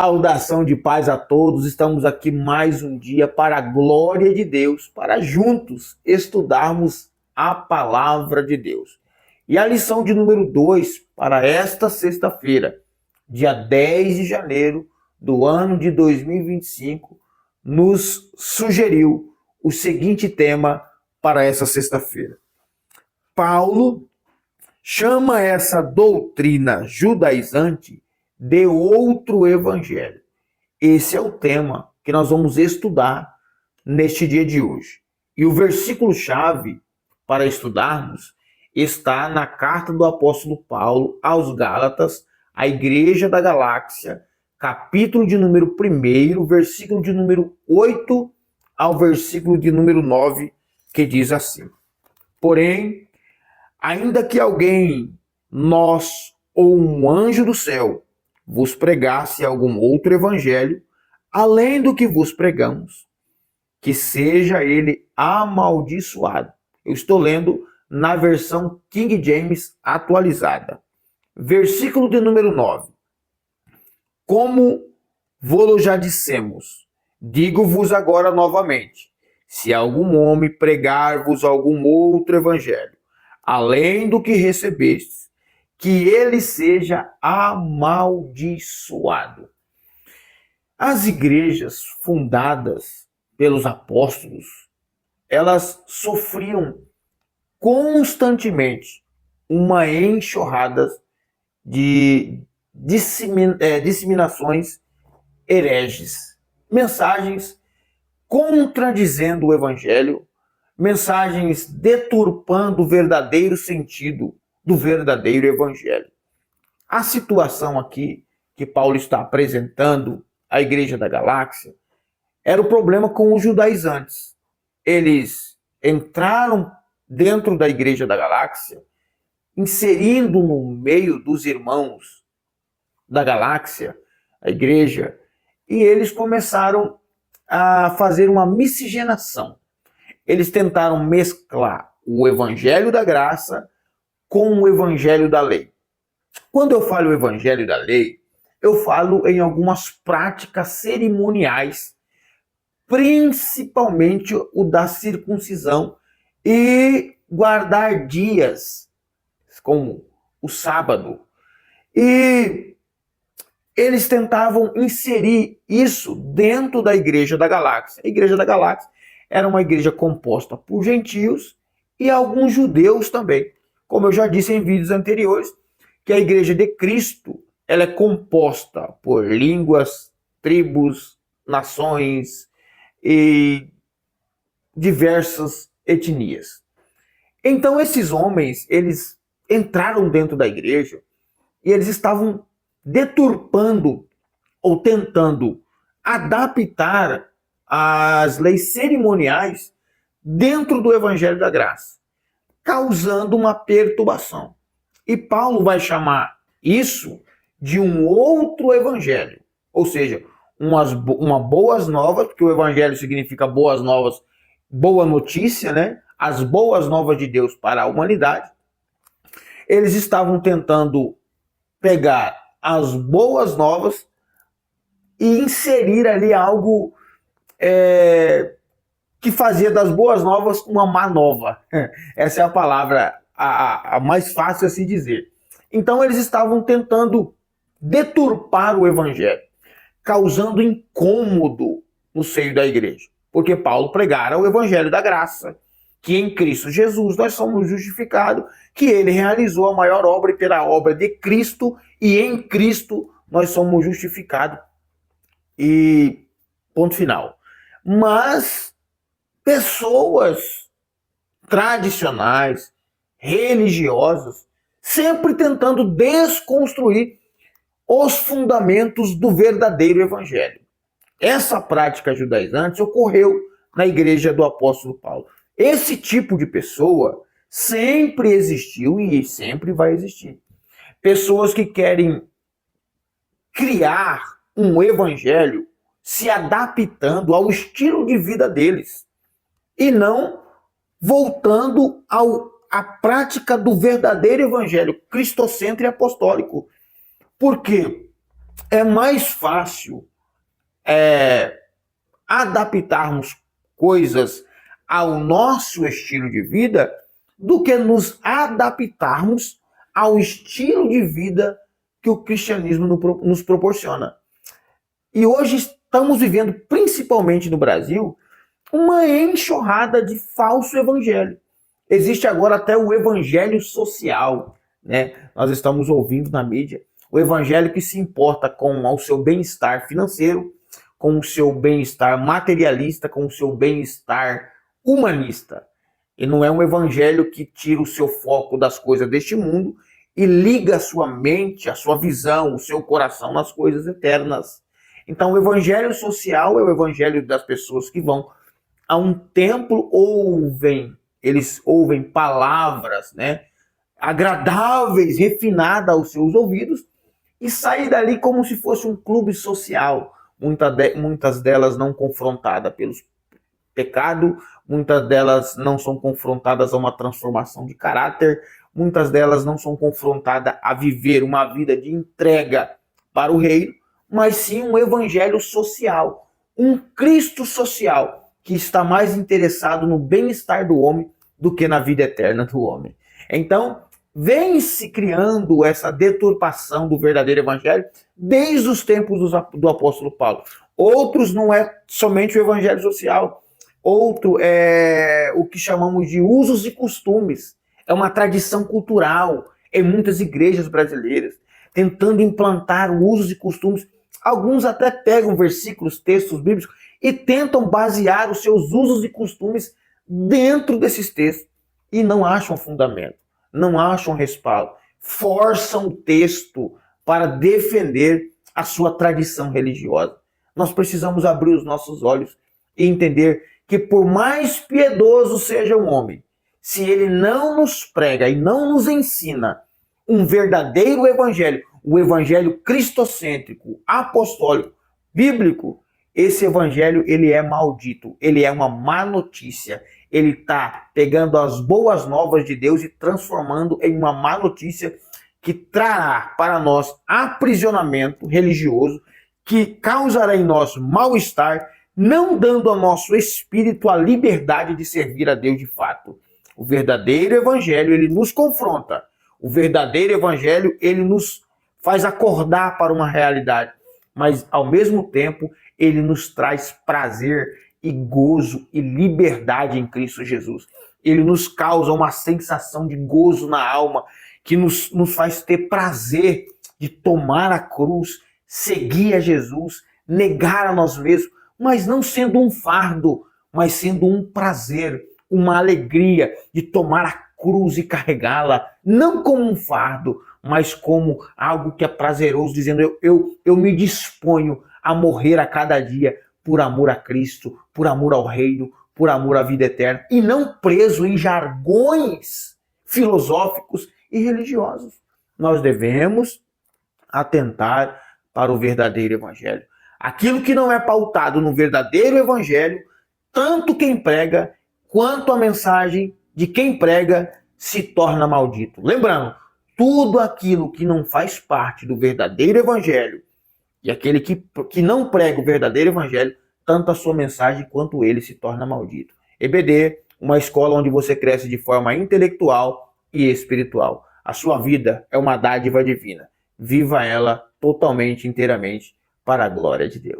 Saudação de paz a todos. Estamos aqui mais um dia para a glória de Deus, para juntos estudarmos a palavra de Deus. E a lição de número 2 para esta sexta-feira, dia 10 de janeiro do ano de 2025, nos sugeriu o seguinte tema para essa sexta-feira. Paulo chama essa doutrina judaizante de outro evangelho. Esse é o tema que nós vamos estudar neste dia de hoje. E o versículo-chave para estudarmos está na carta do apóstolo Paulo aos Gálatas, à Igreja da Galáxia, capítulo de número 1, versículo de número 8 ao versículo de número 9, que diz assim: Porém, ainda que alguém, nós ou um anjo do céu, vos pregasse algum outro evangelho, além do que vos pregamos, que seja ele amaldiçoado. Eu estou lendo na versão King James atualizada. Versículo de número 9. Como vô-lo já dissemos, digo-vos agora novamente, se algum homem pregar-vos algum outro evangelho, além do que recebestes, que ele seja amaldiçoado. As igrejas fundadas pelos apóstolos, elas sofriam constantemente uma enxurrada de disseminações hereges, mensagens contradizendo o evangelho, mensagens deturpando o verdadeiro sentido do verdadeiro evangelho. A situação aqui que Paulo está apresentando à Igreja da Galáxia era o problema com os judaizantes. Eles entraram dentro da Igreja da Galáxia, inserindo no meio dos irmãos da Galáxia, a Igreja, e eles começaram a fazer uma miscigenação. Eles tentaram mesclar o Evangelho da Graça com o Evangelho da Lei. Quando eu falo Evangelho da Lei, eu falo em algumas práticas cerimoniais, principalmente o da circuncisão e guardar dias, como o sábado. E eles tentavam inserir isso dentro da Igreja da Galáxia. A Igreja da Galáxia era uma igreja composta por gentios e alguns judeus também. Como eu já disse em vídeos anteriores, que a Igreja de Cristo ela é composta por línguas, tribos, nações e diversas etnias. Então esses homens, eles entraram dentro da igreja e eles estavam deturpando ou tentando adaptar as leis cerimoniais dentro do Evangelho da Graça, causando uma perturbação. E Paulo vai chamar isso de um outro evangelho, ou seja, uma boas novas, porque o evangelho significa boas novas, boa notícia, né? As boas novas de Deus para a humanidade. Eles estavam tentando pegar as boas novas e inserir ali algo que fazia das boas novas uma má nova. Essa é a palavra a mais fácil a se dizer. Então eles estavam tentando deturpar o evangelho, causando incômodo no seio da igreja. Porque Paulo pregara o evangelho da graça, que em Cristo Jesus nós somos justificados, que ele realizou a maior obra e pela obra de Cristo, e em Cristo nós somos justificados. E ponto final. Mas pessoas tradicionais, religiosas, sempre tentando desconstruir os fundamentos do verdadeiro evangelho. Essa prática judaizante ocorreu na igreja do apóstolo Paulo. Esse tipo de pessoa sempre existiu e sempre vai existir. Pessoas que querem criar um evangelho se adaptando ao estilo de vida deles e não voltando à prática do verdadeiro evangelho cristocêntrico e apostólico. Por quê? é mais fácil adaptarmos coisas ao nosso estilo de vida do que nos adaptarmos ao estilo de vida que o cristianismo nos proporciona. E hoje estamos vivendo, principalmente no Brasil, uma enxurrada de falso evangelho. Existe agora até o evangelho social, né? Nós estamos ouvindo na mídia o evangelho que se importa com o seu bem-estar financeiro, com o seu bem-estar materialista, com o seu bem-estar humanista. E não é um evangelho que tira o seu foco das coisas deste mundo e liga a sua mente, a sua visão, o seu coração nas coisas eternas. Então, o evangelho social é o evangelho das pessoas que vão a um templo, eles ouvem palavras, né, agradáveis, refinadas aos seus ouvidos, e saem dali como se fosse um clube social, muitas delas não confrontadas pelo pecado, muitas delas não são confrontadas a uma transformação de caráter, muitas delas não são confrontadas a viver uma vida de entrega para o reino, mas sim um evangelho social, um Cristo social, que está mais interessado no bem-estar do homem do que na vida eterna do homem. Então, vem se criando essa deturpação do verdadeiro evangelho desde os tempos do apóstolo Paulo. Outros não é somente o evangelho social, outro é o que chamamos de usos e costumes. É uma tradição cultural em muitas igrejas brasileiras, tentando implantar usos e costumes. Alguns até pegam versículos, textos bíblicos e tentam basear os seus usos e costumes dentro desses textos e não acham fundamento, não acham respaldo, forçam o texto para defender a sua tradição religiosa. Nós precisamos abrir os nossos olhos e entender que por mais piedoso seja um homem, se ele não nos prega e não nos ensina um verdadeiro evangelho, o evangelho cristocêntrico, apostólico, bíblico, esse evangelho ele é maldito, ele é uma má notícia. Ele está pegando as boas novas de Deus e transformando em uma má notícia que trará para nós aprisionamento religioso, que causará em nós mal-estar, não dando ao nosso espírito a liberdade de servir a Deus de fato. O verdadeiro evangelho, ele nos confronta. O verdadeiro evangelho, ele nos faz acordar para uma realidade, mas ao mesmo tempo, ele nos traz prazer e gozo e liberdade em Cristo Jesus. Ele nos causa uma sensação de gozo na alma, que nos faz ter prazer de tomar a cruz, seguir a Jesus, negar a nós mesmos, mas não sendo um fardo, mas sendo um prazer, uma alegria de tomar a cruz e carregá-la, não como um fardo, mas como algo que é prazeroso, dizendo eu me disponho a morrer a cada dia por amor a Cristo, por amor ao reino, por amor à vida eterna, e não preso em jargões filosóficos e religiosos. Nós devemos atentar para o verdadeiro evangelho. Aquilo que não é pautado no verdadeiro evangelho, tanto quem prega quanto a mensagem de quem prega se torna maldito. Lembrando, tudo aquilo que não faz parte do verdadeiro evangelho e aquele que não prega o verdadeiro evangelho, tanto a sua mensagem quanto ele se torna maldito. EBD, uma escola onde você cresce de forma intelectual e espiritual. A sua vida é uma dádiva divina. Viva ela totalmente, inteiramente, para a glória de Deus.